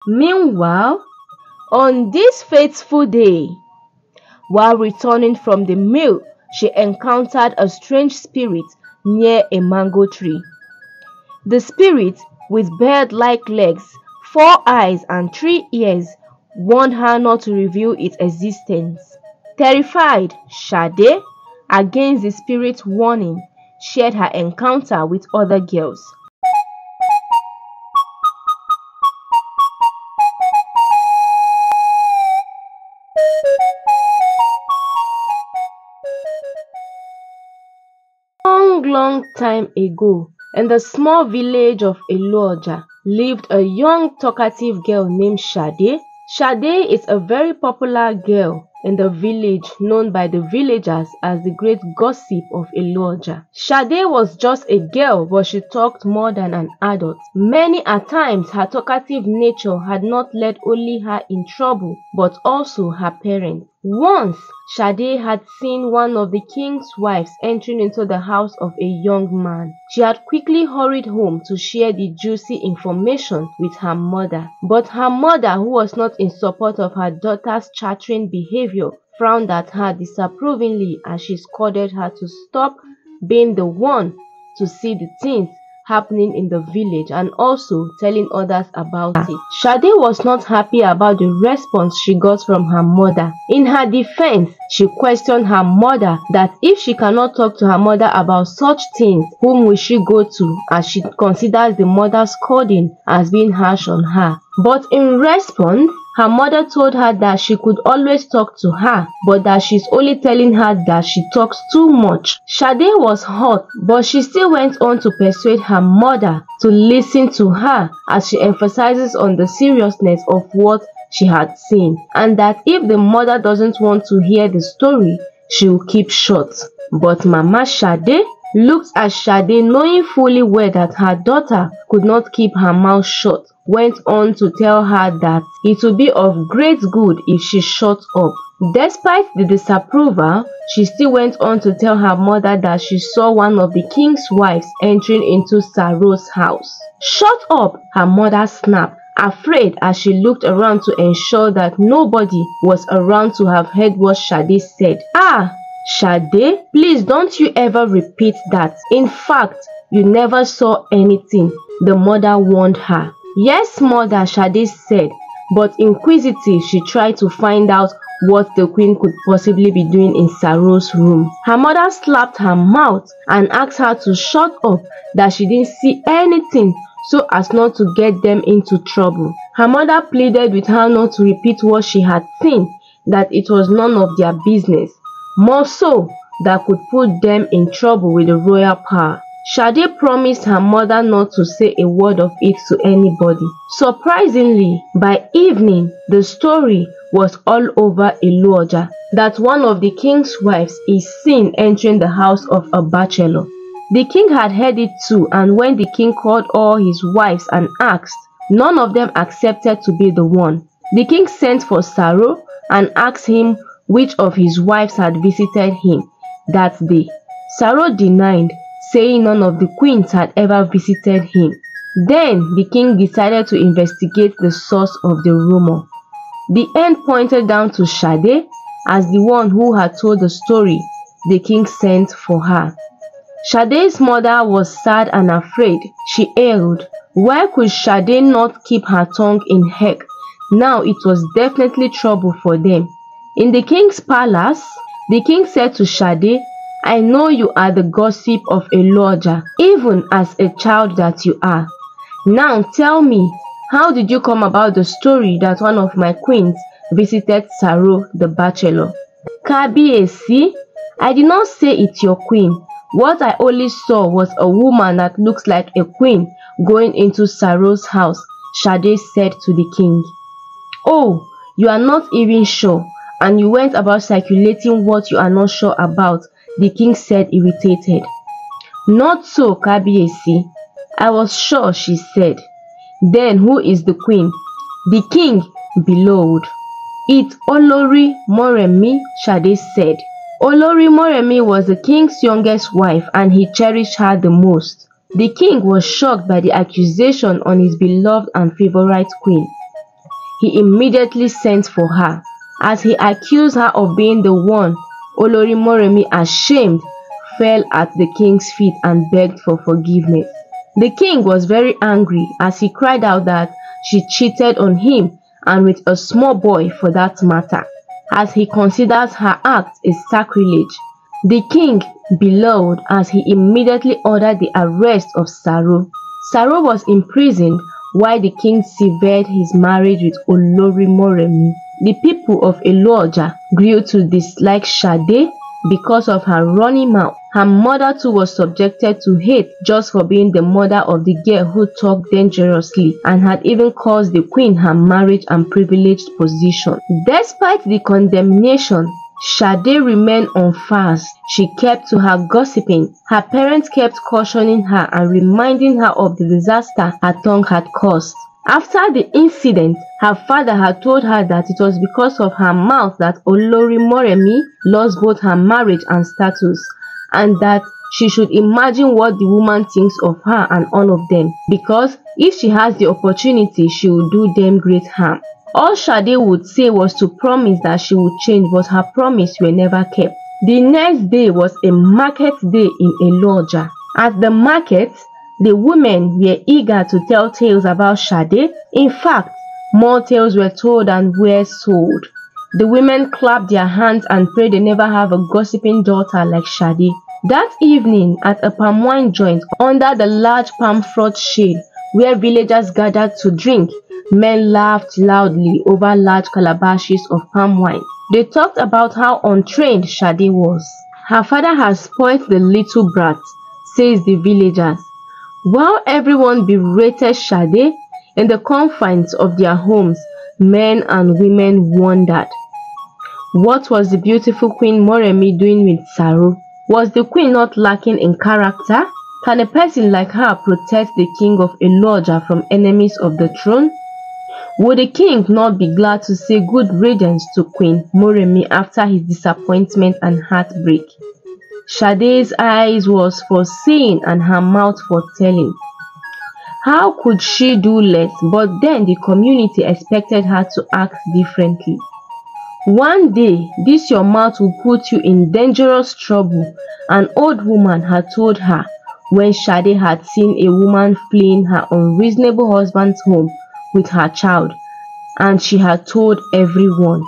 Meanwhile, on this fateful day, while returning from the mill, she encountered a strange spirit near a mango tree. The spirit, with bird-like legs, 4 eyes and 3 ears, warned her not to reveal its existence. Terrified, Sade, against the spirit's warning, shared her encounter with other girls. Long time ago, in the small village of Ilu-Oja, lived a young talkative girl named Sade. Sade is a very popular girl in the village, known by the villagers as the great gossip of Ilu-Oja. Sade was just a girl, but she talked more than an adult. Many a times her talkative nature had not led only her in trouble, but also her parents. Once, Sade had seen one of the king's wives entering into the house of a young man. She had quickly hurried home to share the juicy information with her mother. But her mother, who was not in support of her daughter's chattering behavior, frowned at her disapprovingly as she scolded her to stop being the one to see the things happening in the village and also telling others about it. Sade was not happy about the response she got from her mother. In her defense, she questioned her mother that if she cannot talk to her mother about such things, whom will she go to, as she considers the mother's scolding as being harsh on her. But in response, her mother told her that she could always talk to her, but that she's only telling her that she talks too much. Sade was hurt, but she still went on to persuade her mother to listen to her, as she emphasizes on the seriousness of what she had seen, and that if the mother doesn't want to hear the story, she will keep short. But Mama Sade looked at Sade, knowing fully well that her daughter could not keep her mouth shut, went on to tell her that it would be of great good if she shut up. Despite the disapproval, she still went on to tell her mother that she saw one of the king's wives entering into Saro's house. "Shut up!" her mother snapped, afraid as she looked around to ensure that nobody was around to have heard what Sade said. "Ah, Sade, please don't you ever repeat that. In fact, you never saw anything," the mother warned her. "Yes, mother," Sade said, but inquisitive, she tried to find out what the queen could possibly be doing in Saro's room. Her mother slapped her mouth and asked her to shut up, that she didn't see anything so as not to get them into trouble. Her mother pleaded with her not to repeat what she had seen, that it was none of their business, more so that could put them in trouble with the royal power. Sade promised her mother not to say a word of it to anybody. Surprisingly, by evening, the story was all over Ilu-Oja that one of the king's wives is seen entering the house of a bachelor. The king had heard it too, and when the king called all his wives and asked, none of them accepted to be the one. The king sent for Saro and asked him which of his wives had visited him that day. Saro denied, saying none of the queens had ever visited him. Then the king decided to investigate the source of the rumor. The end pointed down to Sade as the one who had told the story the king sent for her. Sade's mother was sad and afraid. She ailed. Why could Sade not keep her tongue in check? Now it was definitely trouble for them. In the king's palace, the king said to Sade, "I know you are the gossip of Ilu-Oja, even as a child that you are. Now tell me, how did you come about the story that one of my queens visited Saro the bachelor?" "Kabiyesi, I did not say it's your queen. What I only saw was a woman that looks like a queen going into Saro's house," Sade said to the king. "Oh, you are not even sure, and you went about circulating what you are not sure about," the king said, irritated. "Not so, Kabiyesi. I was sure," she said. "Then who is the queen?" The king bellowed. "It's Olori Moremi," Sade said. Olori Moremi was the king's youngest wife, and he cherished her the most. The king was shocked by the accusation on his beloved and favorite queen. he immediately sent for her. As he accused her of being the one, Olori Moremi, ashamed, fell at the king's feet and begged for forgiveness. The king was very angry as he cried out that she cheated on him and with a small boy for that matter, as he considers her act a sacrilege. The king bellowed as he immediately ordered the arrest of Saro. Saro was imprisoned while the king severed his marriage with Olori Moremi. The people of Ilu-Oja grew to dislike Sade because of her runny mouth. Her mother too was subjected to hate just for being the mother of the girl who talked dangerously and had even caused the queen her marriage and privileged position. Despite the condemnation, Sade remained unfazed. She kept to her gossiping. Her parents kept cautioning her and reminding her of the disaster her tongue had caused. After the incident, her father had told her that it was because of her mouth that Olori Moremi lost both her marriage and status, and that she should imagine what the woman thinks of her and all of them, because if she has the opportunity, she will do them great harm. All Sade would say was to promise that she would change, but her promise were never kept. The next day was a market day in Ilu-Oja. At the market, the women were eager to tell tales about Sade. In fact, more tales were told than were sold. The women clapped their hands and prayed they never have a gossiping daughter like Sade. That evening, at a palm wine joint under the large palm fruit shade where villagers gathered to drink, men laughed loudly over large calabashes of palm wine. They talked about how untrained Sade was. Her father has spoilt the little brat, says the villagers. While everyone berated Sade, in the confines of their homes, men and women wondered. What was the beautiful Queen Moremi doing with Saro? Was the queen not lacking in character? Can a person like her protect the king of Ilu-Oja from enemies of the throne? Would the king not be glad to say good riddance to Queen Moremi after his disappointment and heartbreak? Sade's eyes was for seeing and her mouth for telling. How could she do less? But then the community expected her to act differently. One day, this your mouth will put you in dangerous trouble, an old woman had told her when Sade had seen a woman fleeing her unreasonable husband's home with her child, and she had told everyone.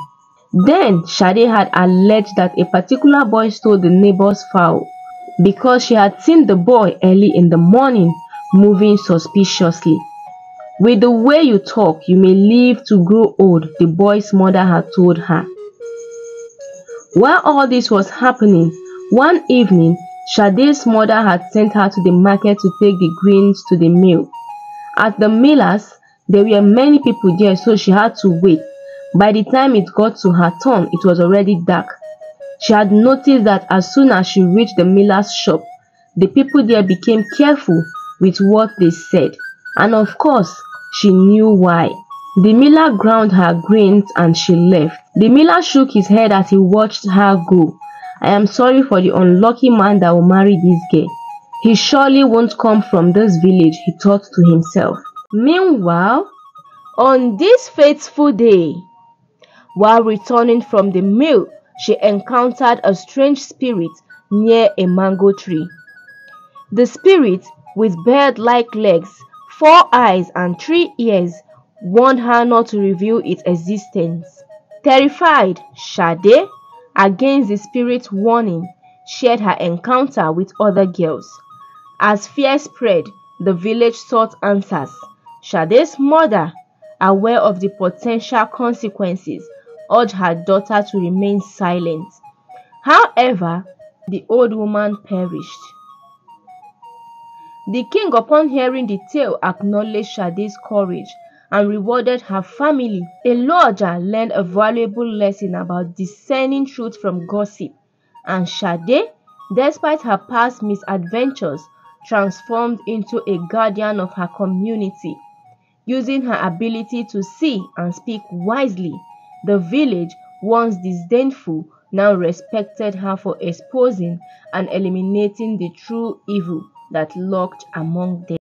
Then Sade had alleged that a particular boy stole the neighbor's fowl because she had seen the boy early in the morning moving suspiciously. With the way you talk, you may live to grow old, the boy's mother had told her. While all this was happening, one evening, Sade's mother had sent her to the market to take the grains to the mill. At the miller's, there were many people there, so she had to wait. By the time it got to her turn, it was already dark. She had noticed that as soon as she reached the miller's shop, the people there became careful with what they said. And of course, she knew why. The miller ground her grains and she left. The miller shook his head as he watched her go. I am sorry for the unlucky man that will marry this girl. He surely won't come from this village, he thought to himself. Meanwhile, on this fateful day, while returning from the mill, she encountered a strange spirit near a mango tree. The spirit, with bird-like legs, 4 eyes and 3 ears, warned her not to reveal its existence. Terrified, Sade, against the spirit's warning, shared her encounter with other girls. As fear spread, the village sought answers. Sade's mother, aware of the potential consequences, urged her daughter to remain silent. However, the old woman perished. The king, upon hearing the tale, acknowledged Sade's courage and rewarded her family. Ilu-Oja learned a valuable lesson about discerning truth from gossip, and Sade, despite her past misadventures, transformed into a guardian of her community. Using her ability to see and speak wisely, the village, once disdainful, now respected her for exposing and eliminating the true evil that lurked among them.